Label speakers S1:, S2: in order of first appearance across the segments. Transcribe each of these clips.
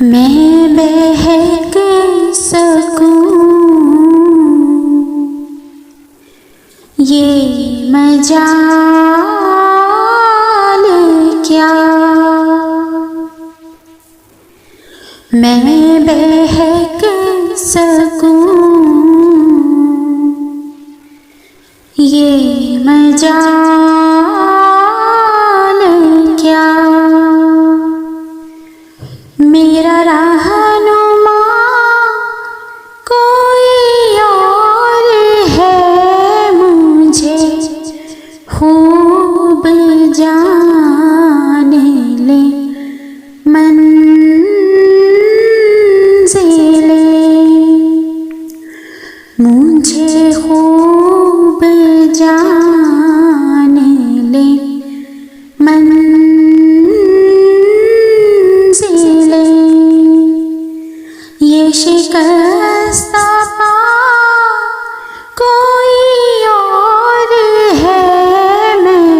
S1: मैं बहक सकूं ये मजाल क्या, मैं बहक सकूं ये मजाल क्या। मेरा रहनुमा कोई और है, मुझे खूब जान ले मंज़िले, मुझे खूब जान ले मंज़िले। ये शिकस्ता पा कोई और है, मैं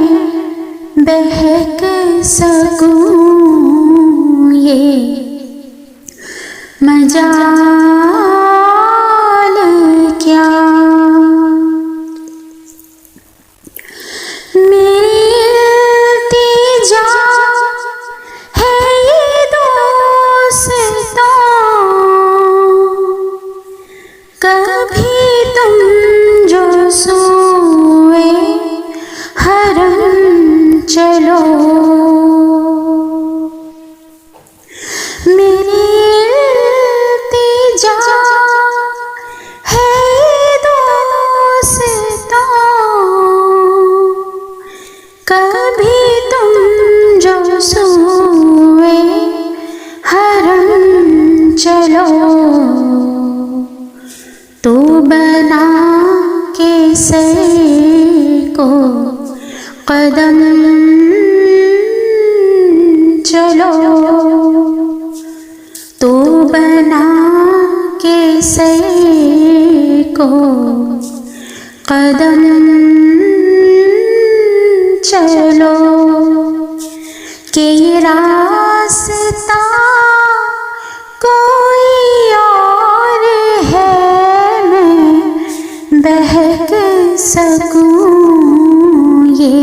S1: बहक सकूं ये मजाल क्या। मेरी इल्तिजा है ये दोस्तों, कभी तुम जो सोए हरम चलो। मेरी इल्तिजा है दोस्तों, कभी तुम जो सोए हरम चलो। तो बना के सर को कदम चलो, तो बना के सर को कदम चलो। कि ये रास्ता कोई और है, मैं बहक सकूं ये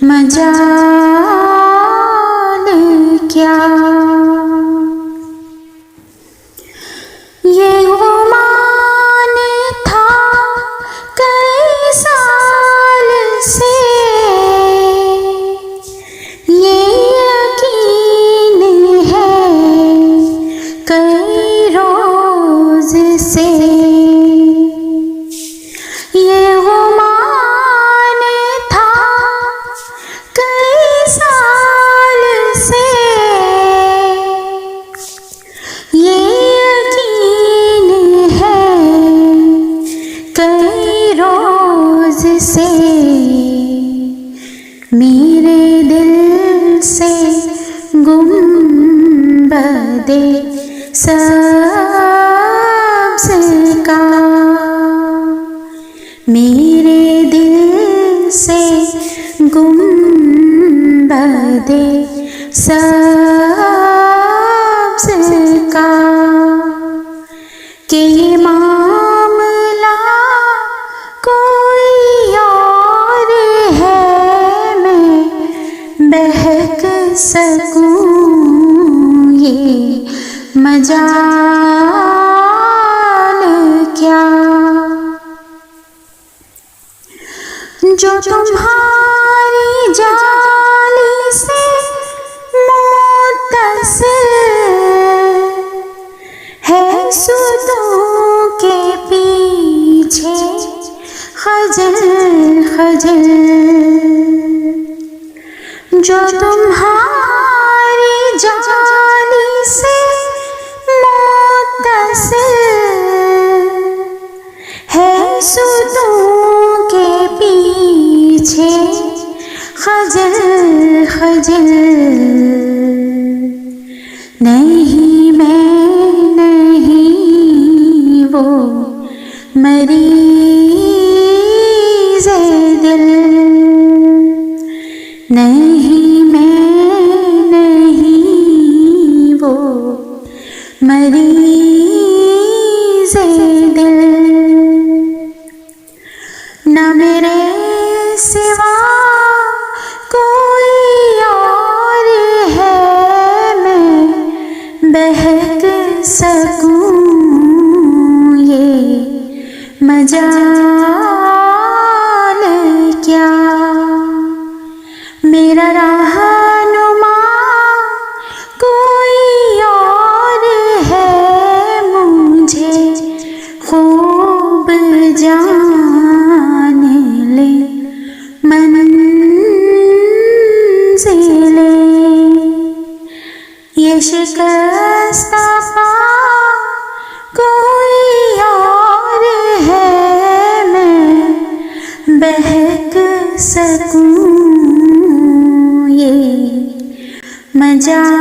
S1: मजाल क्या। ये गुमान था कई साल से, ये यकीन है कई रोज से। ये गुमान था कई साल से, ये यकीन है कई रोज से। मेरे दिल से गुंबदे सब्ज़ का, मेरे दिल से गुंबदे सब्ज़ का। कि ये मामला कोई और है, मैं बहक सकूं ये मजाल क्या। जो तुम्हारी जाली से मुत्तसिल है, सुतों के पीछे खजल खजल। जो तुम्हारी जाली से मुत्तसिल है, सुतों के पीछे खजल खजल। नहीं मैं नहीं वो मरीज़ दिल, नहीं मैं नहीं वो न मेरे सिवा कोई और है, मैं बहक सकूं ये मजाल क्या। मेरा रहनुमा कोई और है, मुझे खूब जान ले मंज़िले। ये शिकस्ता पा कोई और है, मैं बहक सकूं ये मजाल।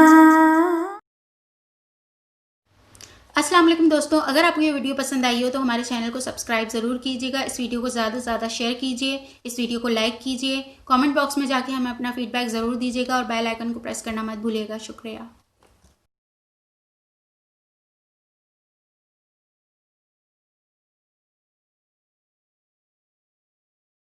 S2: अस्सलाम वालेकुम दोस्तों, अगर आपको ये वीडियो पसंद आई हो तो हमारे चैनल को सब्सक्राइब ज़रूर कीजिएगा। इस वीडियो को ज़्यादा से ज़्यादा शेयर कीजिए, इस वीडियो को लाइक कीजिए, कमेंट बॉक्स में जाके हमें अपना फीडबैक ज़रूर दीजिएगा और बेल आइकन को प्रेस करना मत भूलिएगा। शुक्रिया।